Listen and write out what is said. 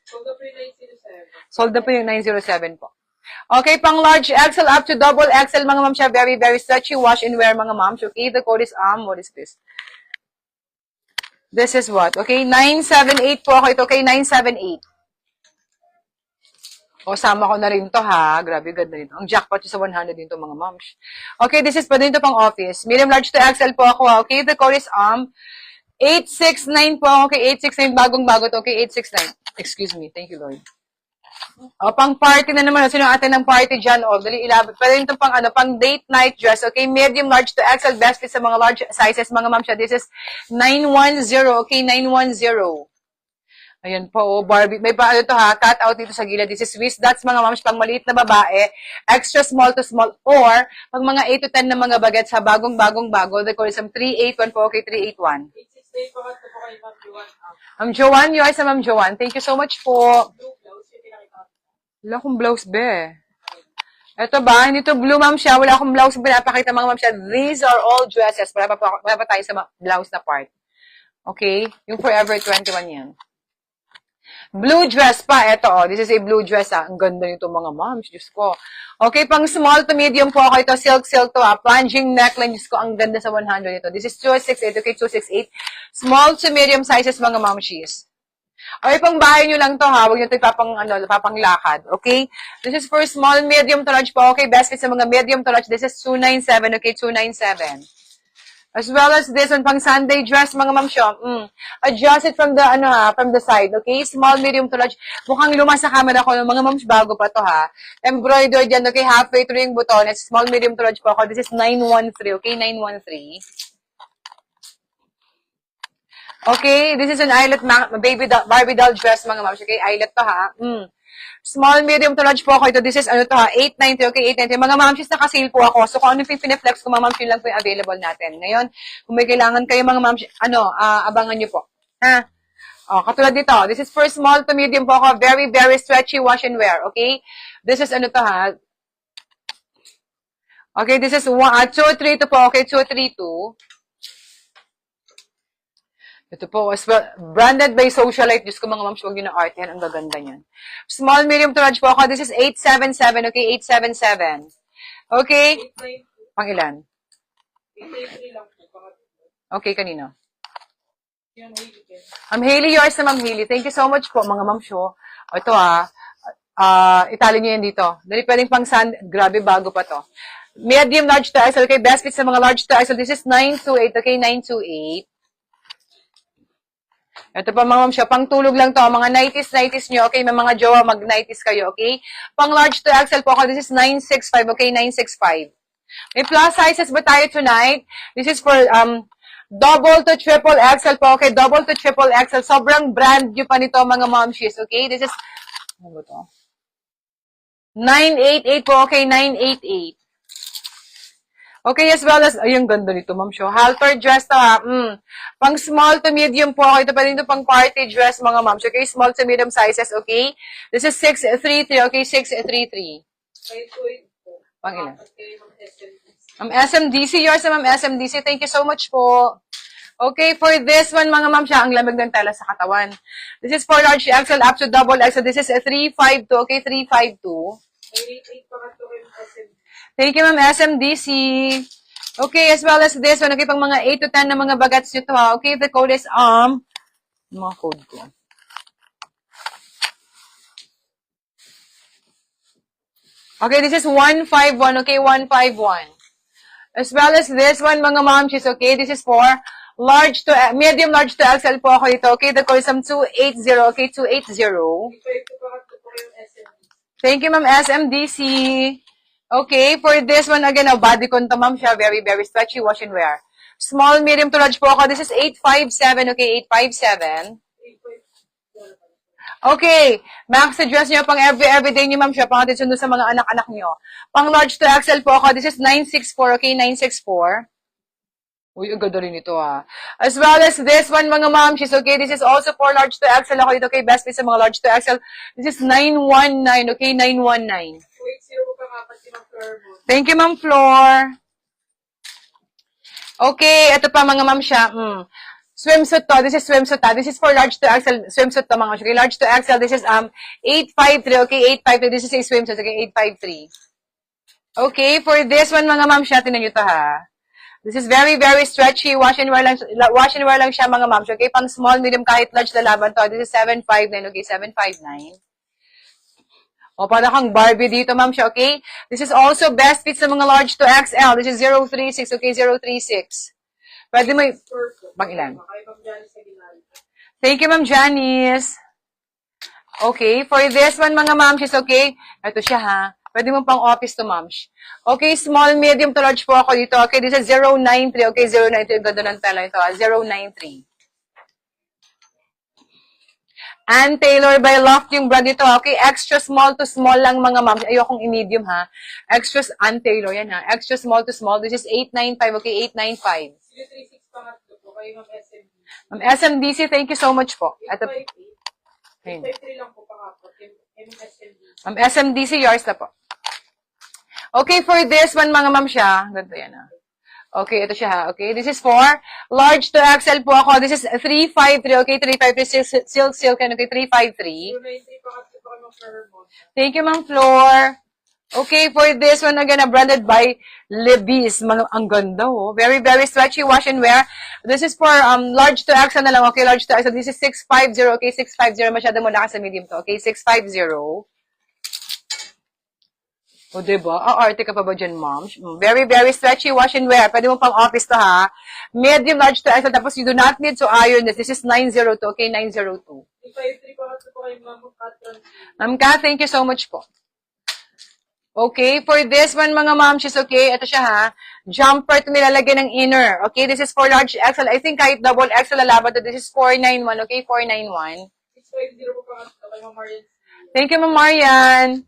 Sold na po yung 907 po. Okay, pang large XL up to double XL, mga ma'am siya. Very, very stretchy wash and wear, mga ma'am. Okay, the code is, what is this? This is what? Okay, 978 po ako ito. Okay, 978. O, sama ko na rin to, ha? Grabe, ganda nito. Ang jackpot sa 100 dito, mga moms. Okay, this is pa din to pang office. Medium, large to XL po ako, ha? Okay, the code is, 869 po. Okay, 869. Bagong-bago to. Okay, 869. Excuse me. Thank you, Lord. O, pang party na naman. Sino atin ng party dyan? O, dali ilabot. Pero ito pang, pang date night dress. Okay, medium, large to XL. Best fit sa mga large sizes, mga ma'am siya. This is 910. Okay, 910. Ayan po, oh, Barbie. May pa, to ha, cut out dito sa gilid. This is Swiss Dots, mga ma'am, pang maliit na babae. Extra small to small. Or, pag mga 8 to 10 na mga bagets sa bagong-bago. They call it some 381 po. Okay, 381. Ma'am Joanne, you are sa Ma'am Joanne. Thank you so much po. Wala akong blouse, be. Ito ba? Hindi to blue, ma'am siya. Wala akong blouse pinapakita, mga ma'am siya. These are all dresses. Wala pa tayo sa blouse na part. Okay? Yung Forever 21 yan. Blue dress pa. Ito, oh. This is a blue dress, ah. Ang ganda nito, mga moms. Diyos ko. Okay, pang small to medium po ako ito. Silk to, ah. Plunging neckline. Diyos ko, ang ganda sa 100 ito. This is 268. Okay, 268. Small to medium sizes, mga momshies. Okay, pang bahay nyo lang to, ha. Huwag nyo ito papanglakad. Okay? This is for small, medium to large po. Okay, best fit sa mga medium to large. This is 297. Okay, 297. As well as this one, pang Sunday dress, mga ma'am siya. Adjust it from the, from the side. Okay? Small, medium to large. Mukhang luma sa camera ko. Mga ma'am, bago pa to, ha. Embroidered yan. Okay? Halfway through yung button. It's small, medium to large po ako. This is 913. Okay? 913. Okay? This is an eyelet Barbie doll dress, mga ma'am. Okay? Eyelet to, ha. Small, medium to large po ako ito. This is, 890. Okay, 890. Mga mamsis, naka-sale po ako. So, kung ano yung pineflex ko, mga mamsis, yun lang po yung available natin. Ngayon, kung may kailangan kayo, mga mamsis, abangan nyo po. Ha? O, katulad dito. This is for small to medium po ako. Very, very stretchy wash and wear. Okay? This is, ha? Okay, this is 232 po. Okay, 232. Ito po, as well, branded by Socialite. Diyos ko, mga moms, huwag yun na art. Yan, ang gaganda niyan. Small, medium to large po ako. This is 877. Okay, 877. Okay? Pang ilan? Okay, kanino? Ma'am Hailey, yours na Ma'am Hailey. Thank you so much po, mga moms. Ito itali niyo yan dito. Dali pwedeng pang sand. Grabe, bago pa to. Medium, large to XL. Okay, best fit sa mga large to XL. This is 928. Okay, 928. Ito pa, mga ma'am siya, pang tulog lang to, mga 90s nyo, okay, may mga jowa, mag-90s kayo, okay? Pang large to XL po ako, this is 965, okay, 965. May plus sizes ba tayo tonight? This is for, double to triple XL po, okay, double to triple XL, sobrang brand nyo pa nito, mga momshies, okay? This is, ano ba to? 988 po, okay, 988. Okay, as well as, ayun, ganda nito, ma'am show. Halter dress to, ha. Pang small to medium po ako. Ito pa rin ito pang party dress, mga ma'am. Okay, small to medium sizes, okay? This is 633, okay, 633. Pang ilan? Ma'am SMDC, yours na ma'am SMDC. Thank you so much po. Okay, for this one, mga ma'am siya, ang lamig ng tela sa katawan. This is for large XL up to double XL. This is 352, okay, 352. Thank you, ma'am SMDC. Okay, as well as this one, okay, pang mga 8 to 10 na mga bagats nyo to, ha. Okay, the code is, mga code ko. Okay, this is 151, okay, 151. As well as this one, mga momchies, okay, this is for large to, medium large to XL po ako ito, okay, the code is 280, okay, 280. Thank you, ma'am SMDC. Okay, for this one, again, bodycon to, ma'am siya. Very, very stretchy, wash and wear. Small, medium to large po ako. This is 857, okay, 857. Okay, max address nyo pang everyday nyo, ma'am siya. Pang atin sundo sa mga anak-anak nyo. Pang large to XL po ako. This is 964, okay, 964. Uy, ang ganda rin ito, ha. As well as this one, mga ma'am, she's okay. This is also for large to XL ako dito, okay, best fit sa mga large to XL. This is 919, okay, 919. Thank you, Ma'am Flor. Okay, ito pa, mga ma'am siya. swimsuit to. This is swimsuit ha. This is for large to XL swimsuit to mga okay. Large to XL. This is 853. Okay, 853. This is a swimsuit. Okay, 853. Okay, for this one mga ma'am siya, tinan nyo to ha. This is very, very stretchy. Wash and wear lang siya mga ma'am. Okay, pang small, medium, kahit large na laban to. This is 759. Okay, 759. O, para kang Barbie dito, ma'am siya, okay? This is also best fit sa mga large to XL. This is 036, okay, 036. Pwede mo pang ilan? Thank you, ma'am Janice. Okay, for this one, mga ma'am, she's okay. Ito siya, ha? Pwede mo pang office to, ma'am. Okay, small, medium to large po ako dito. Okay, this is 093, okay, 093. Ganda ng tela ito, ha? 093. Ann Taylor by Loft yung brand ito. Okay, extra small to small lang mga ma'am. Ayokong i-medium ha. Extra, Ann Taylor yan ha. Extra small to small. This is 895. Okay, 895. 36 pa nga po kayo ng SMD. Ma'am SMDC, thank you so much po. Ito, 853 lang po pa nga po. MSMD. Ma'am SMDC, yours na po. Okay, for this one mga ma'am siya. Ganito yan ha. Okay, ito siya ha. Okay, this is for large to XL po ako. This is 353. Okay, 353 silk. Okay, 353. 293 pa nga po kayo ng Fairmont. Thank you, Ma'am Floor. Okay, for this one again, branded by Levi's. Ang ganda, oh. Very, very stretchy wash and wear. This is for large to XL na lang. Okay, large to XL. This is 650. Okay, 650. Masyado mo na sa medium to. Okay, 650. O, diba? Arte ka pa ba dyan, ma'am? Very, very stretchy wash and wear. Pwede mo pang office to, ha? Medium, large to XL. Tapos you do not need to iron this. This is 902. Okay, 902. 353 pa nga po kayo Ma'am Catron. Ma'am Ka, thank you so much po. Okay, for this one, mga ma'am, she's okay. Ito siya, ha? Jumper to nilalagyan ng inner. Okay, this is for large XL. I think kahit double XL lalaban to. This is 491. Okay, 491. 650 po pa nga po kayo Ma'am Marian. Thank you, Ma'am Marian.